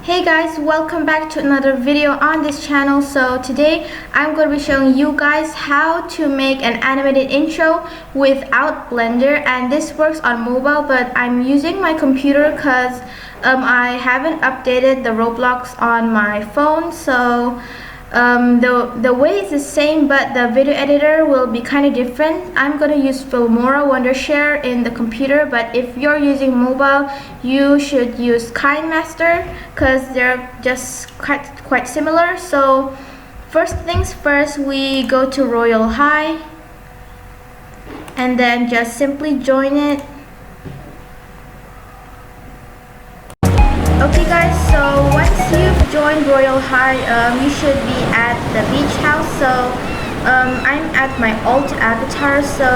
Hey guys, welcome back to another video on this channel. So today I'm going to be showing you guys how to make an animated intro without Blender, and this works on mobile, but I'm using my computer because I haven't updated the Roblox on my phone. So the way is the same, but the video editor will be kind of different. I'm going to use Filmora Wondershare in the computer, but if you're using mobile, you should use KineMaster because they're just quite similar. So first things first, we go to Royal High and then just simply join it. Okay guys, so once you've joined Royal High, you should be at the beach house. So I'm at my alt avatar, so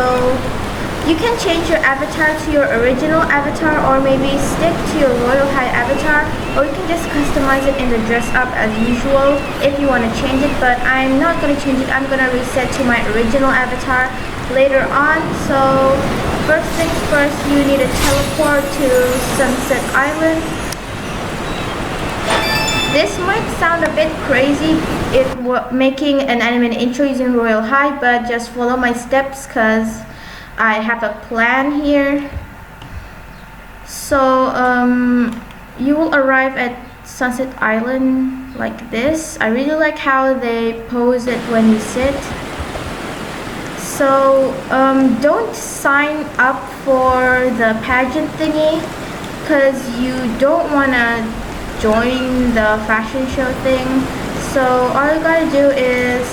you can change your avatar to your original avatar, or maybe stick to your Royal High avatar, or you can just customize it in the dress up as usual if you want to change it, but I'm not going to change it. I'm going to reset to my original avatar later on. So first things first, you need to teleport to Sunset Island. This might sound a bit crazy if we're making an animated intro using Royal High, but just follow my steps because I have a plan here. So you will arrive at Sunset Island like this. I really like how they pose it when you sit. So don't sign up for the pageant thingy because you don't want to join the fashion show thing. So all you gotta do is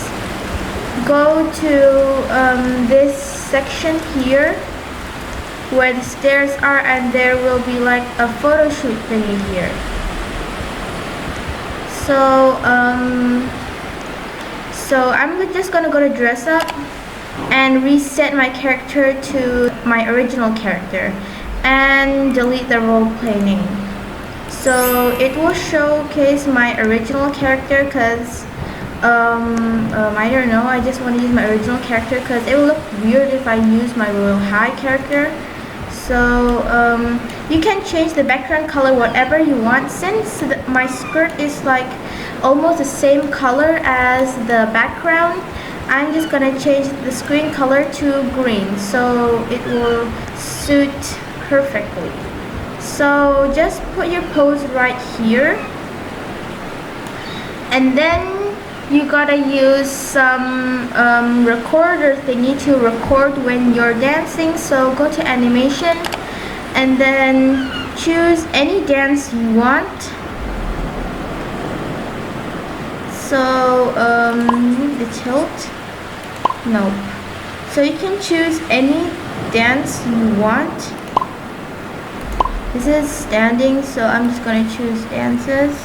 go to this section here where the stairs are, and there will be like a photo shoot thingy here. So I'm just gonna go to dress up and reset my character to my original character and delete the role play name. So it will showcase my original character because I don't know, I just want to use my original character because it will look weird if I use my Royal High character. So you can change the background color whatever you want. Since my skirt is like almost the same color as the background, I'm just gonna change the screen color to green so it will suit perfectly. So just put your pose right here, and then you gotta use some recorder thingy to record when you're dancing. So go to animation and then choose any dance you want. So the tilt, nope. So you can choose any dance you want. This is standing, so I'm just going to choose dances.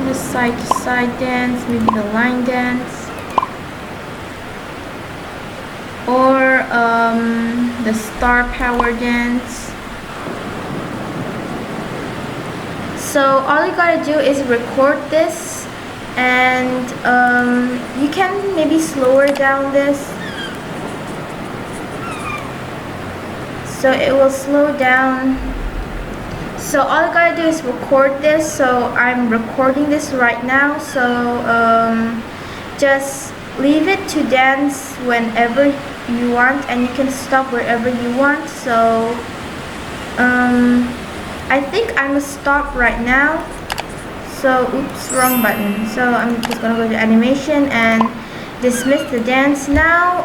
The side to side dance, maybe the line dance, or the star power dance. So all you gotta do is record this, and you can maybe slower down this so it will slow down. So all I gotta do is record this. So I'm recording this right now. So just leave it to dance whenever you want, and you can stop wherever you want. So I think I'm gonna stop right now. So oops, wrong button. So I'm just gonna go to animation and dismiss the dance. Now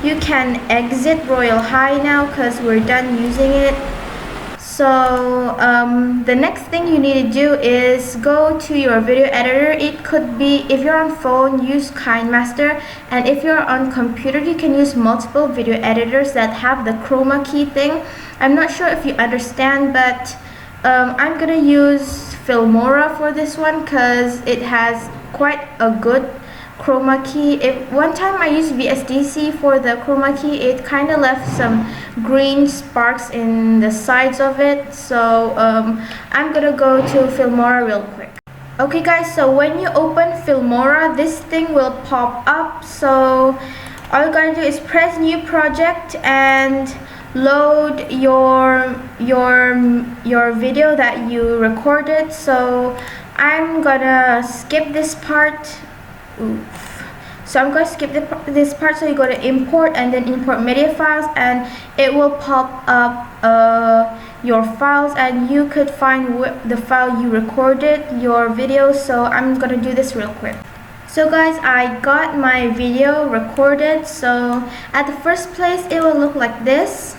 you can exit Royal High now because we're done using it. So the next thing you need to do is go to your video editor. It could be, if you're on phone, use KineMaster, and if you're on computer, you can use multiple video editors that have the chroma key thing. I'm not sure if you understand, but I'm gonna use Filmora for this one because it has quite a good chroma key. One time I used VSDC for the chroma key, it kind of left some green sparks in the sides of it. So I'm gonna go to Filmora real quick. Okay guys, so when you open Filmora, this thing will pop up. So all you gotta do is press new project, and load your video that you recorded. So I'm gonna skip this part. Oof. So I'm going to skip this part. So you go to import and then import media files, and it will pop up your files, and you could find the file you recorded your video. So I'm going to do this real quick. So guys, I got my video recorded. So at the first place it will look like this.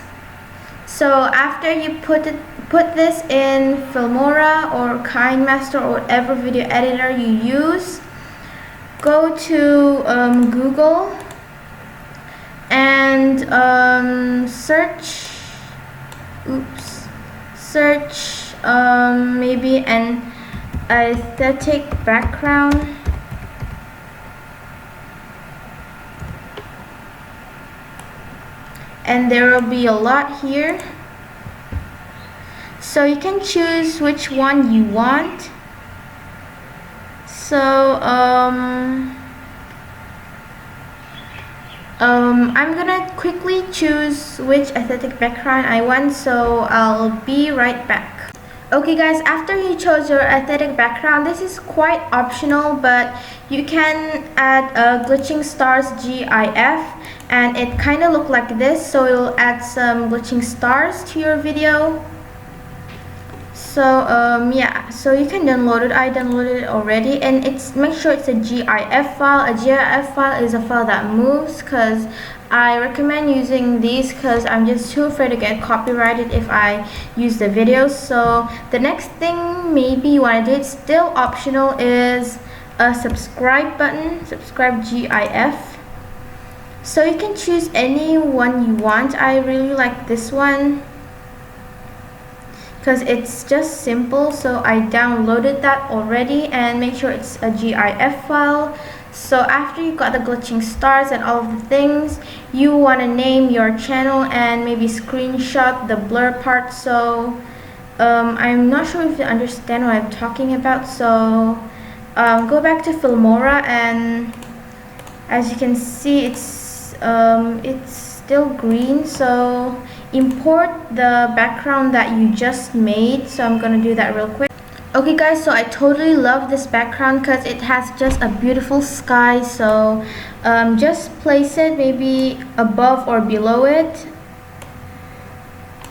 So after you put this in Filmora or KineMaster or whatever video editor you use, go to Google and search maybe an aesthetic background. And there will be a lot here, so you can choose which one you want. So I'm gonna quickly choose which aesthetic background I want, so I'll be right back. Okay guys, after you chose your aesthetic background, this is quite optional, but you can add a glitching stars GIF, and it kind of look like this. So it'll add some glitching stars to your video. So yeah, so you can download it. I downloaded it already, and make sure it's a GIF file. A GIF file is a file that moves, because I recommend using these because I'm just too afraid to get copyrighted if I use the videos. So the next thing maybe you want to do, it's still optional, is a subscribe button, subscribe GIF. So you can choose any one you want. I really like this one because it's just simple. So I downloaded that already, and make sure it's a GIF file. So after you got the glitching stars and all of the things, you want to name your channel and maybe screenshot the blur part. So I'm not sure if you understand what I'm talking about. So go back to Filmora, and as you can see, it's still green. So import the background that you just made. So I'm gonna do that real quick. Okay guys, so I totally love this background because it has just a beautiful sky. So just place it maybe above or below it,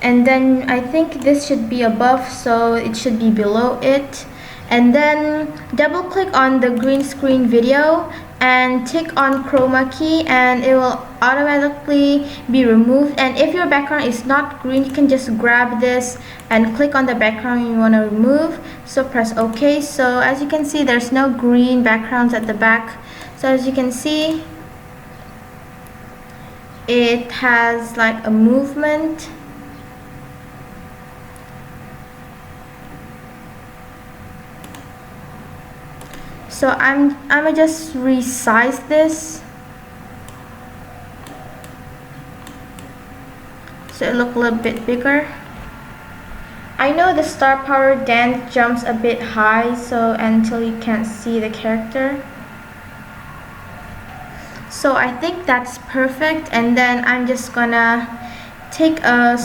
and then I think this should be above, so it should be below it. And then double click on the green screen video and tick on chroma key, and it will automatically be removed. And if your background is not green, you can just grab this and click on the background you want to remove. So press OK. So as you can see, there's no green backgrounds at the back. So as you can see, it has like a movement. So I'm gonna just resize this so it look a little bit bigger. I know the star power dance jumps a bit high, so until you can't see the character. So I think that's perfect, and then I'm just gonna take a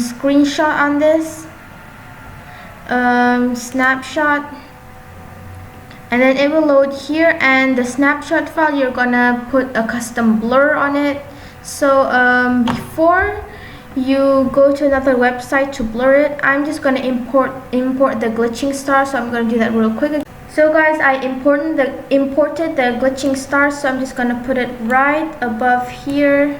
screenshot on this, snapshot. And then it will load here, and the snapshot file, you're gonna put a custom blur on it. So before you go to another website to blur it, I'm just gonna import the glitching star. So I'm gonna do that real quick. So guys, I imported the glitching star, so I'm just gonna put it right above here.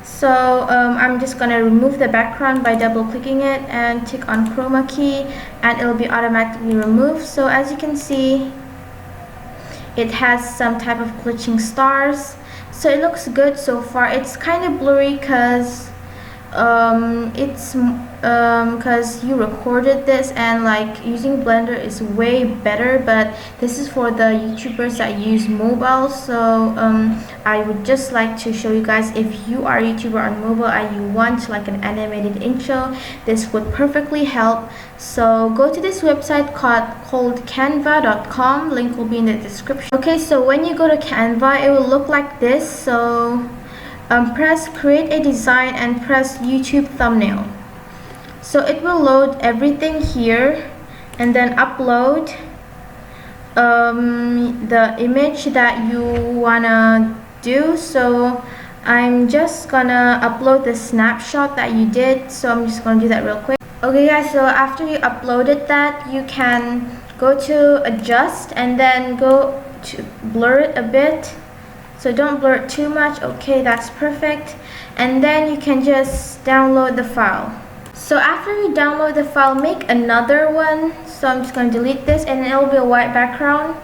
So I'm just gonna remove the background by double clicking it and tick on chroma key, and it will be automatically removed. So as you can see, it has some type of glitching stars. So it looks good so far. It's kind of blurry because because you recorded this, and like using Blender is way better, but this is for the YouTubers that use mobile. So I would just like to show you guys, if you are a YouTuber on mobile and you want like an animated intro, this would perfectly help. So go to this website called canva.com. Link will be in the description. Okay, so when you go to Canva, it will look like this. So press create a design and press YouTube thumbnail. So it will load everything here and then upload the image that you wanna do. So I'm just gonna upload the snapshot that you did, so I'm just gonna do that real quick. Okay guys, so after you uploaded that, you can go to adjust and then go to blur it a bit. So don't blur it too much. Okay, that's perfect. And then you can just download the file. So after you download the file, make another one. So I'm just going to delete this and it'll be a white background.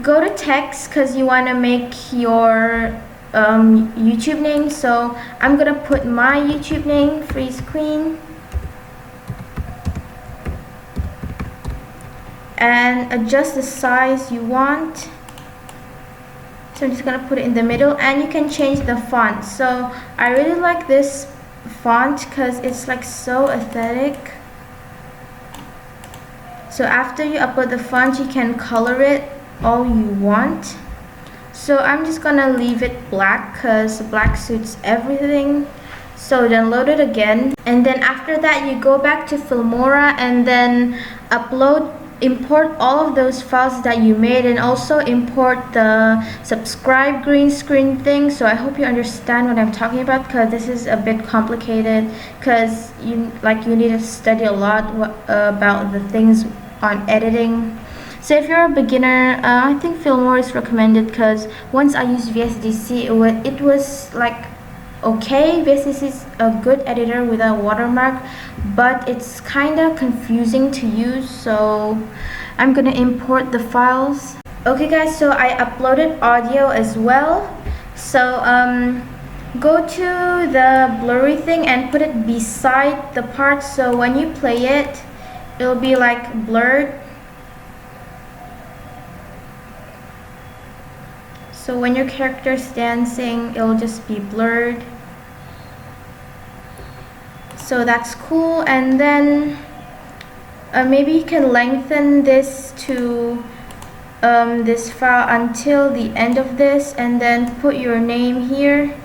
Go to text because you want to make your YouTube name. So I'm going to put my YouTube name, Freeze Queen. And adjust the size you want. So I'm just going to put it in the middle, and you can change the font. So I really like this font because it's like so aesthetic. So after you upload the font, you can color it all you want. So I'm just going to leave it black because black suits everything. So download it again, and then after that you go back to Filmora and then import all of those files that you made, and also import the subscribe green screen thing. So I hope you understand what I'm talking about, because this is a bit complicated, because you need to study a lot about the things on editing. So if you're a beginner, I think Filmora is recommended, because once I used VSDC, it was like okay. VSDC is a good editor with a watermark, but it's kind of confusing to use. So I'm gonna import the files. Okay guys, so I uploaded audio as well. So go to the blurry thing and put it beside the part, so when you play it, it'll be like blurred. So when your character's dancing, it'll just be blurred. So that's cool. And then maybe you can lengthen this to this file until the end of this, and then put your name here,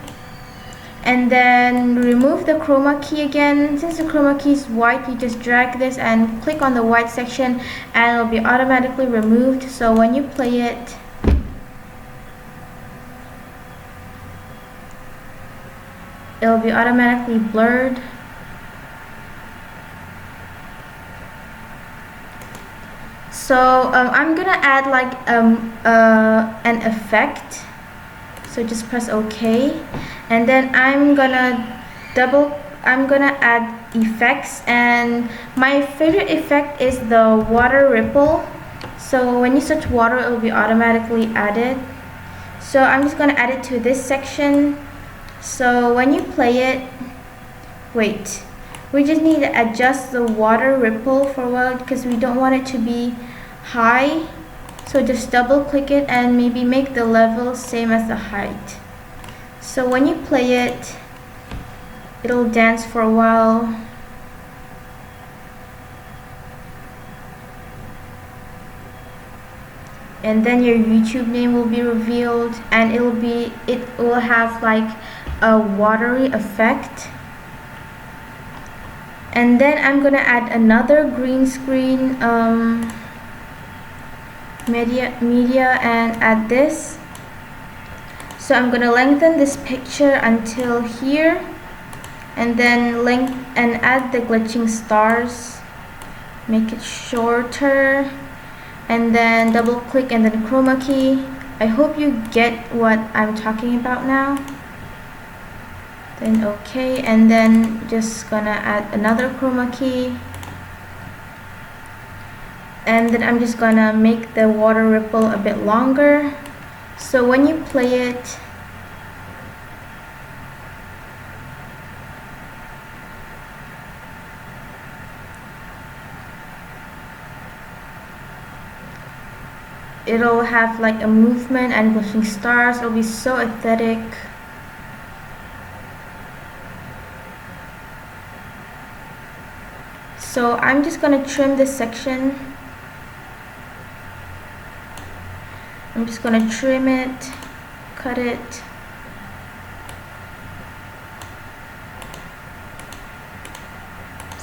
and then remove the chroma key again. Since the chroma key is white, you just drag this and click on the white section and it'll be automatically removed. So when you play it, it'll be automatically blurred. So I'm gonna add like an effect. So just press OK, and then I'm gonna add effects, and my favorite effect is the water ripple. So when you search water, it will be automatically added. So I'm just gonna add it to this section. So when you play it, we just need to adjust the water ripple for a while because we don't want it to be high. So just double click it and maybe make the level same as the height. So when you play it, it'll dance for a while. And then your YouTube name will be revealed, and it will have like a watery effect. And then I'm gonna add another green screen media and add this. So I'm gonna lengthen this picture until here, and then add the glitching stars, make it shorter, and then double click and then chroma key. I hope you get what I'm talking about now. Then OK, and then just gonna add another chroma key, and then I'm just gonna make the water ripple a bit longer. So when you play it, it'll have like a movement and glitching stars. It'll be so aesthetic. So I'm just gonna trim this section. I'm just gonna trim it, cut it.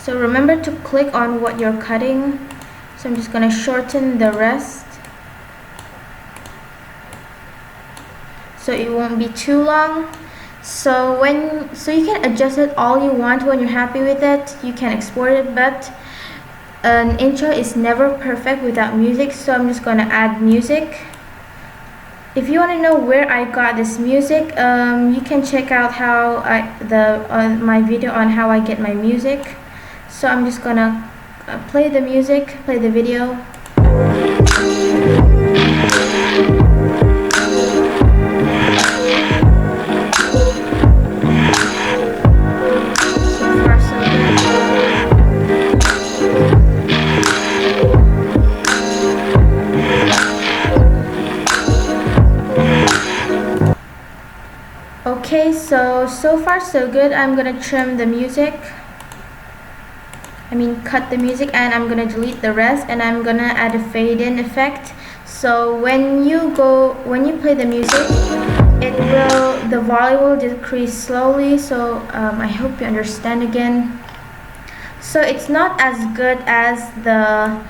So remember to click on what you're cutting. So I'm just gonna shorten the rest so it won't be too long. So you can adjust it all you want. When you're happy with it, you can export it, but an intro is never perfect without music, so I'm just gonna add music. If you want to know where I got this music, you can check out my video on how I get my music. So I'm just gonna play the music, play the video. Okay, so far so good. I'm gonna trim the music. Cut the music, and I'm gonna delete the rest, and I'm gonna add a fade in effect. So when you play the music, the volume will decrease slowly. So I hope you understand again. So it's not as good as the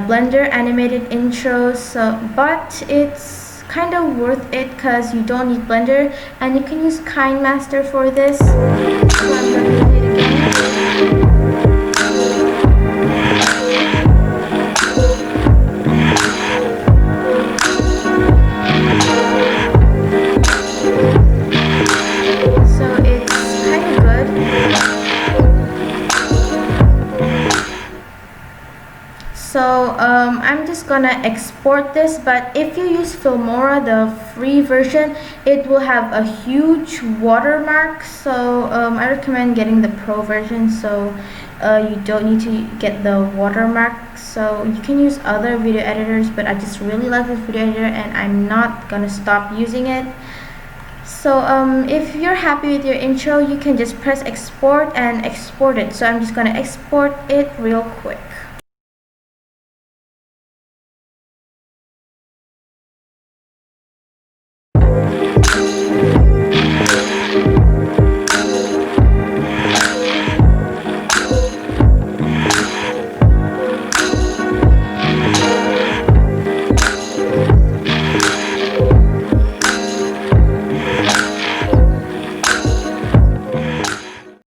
Blender animated intros, but it's kind of worth it because you don't need Blender, and you can use KineMaster for this. So I'm gonna play it again. So I'm just gonna export this, but if you use Filmora, the free version, it will have a huge watermark. So I recommend getting the pro version, so you don't need to get the watermark. So you can use other video editors, but I just really like this video editor and I'm not gonna stop using it. So if you're happy with your intro, you can just press export and export it. So I'm just gonna export it real quick.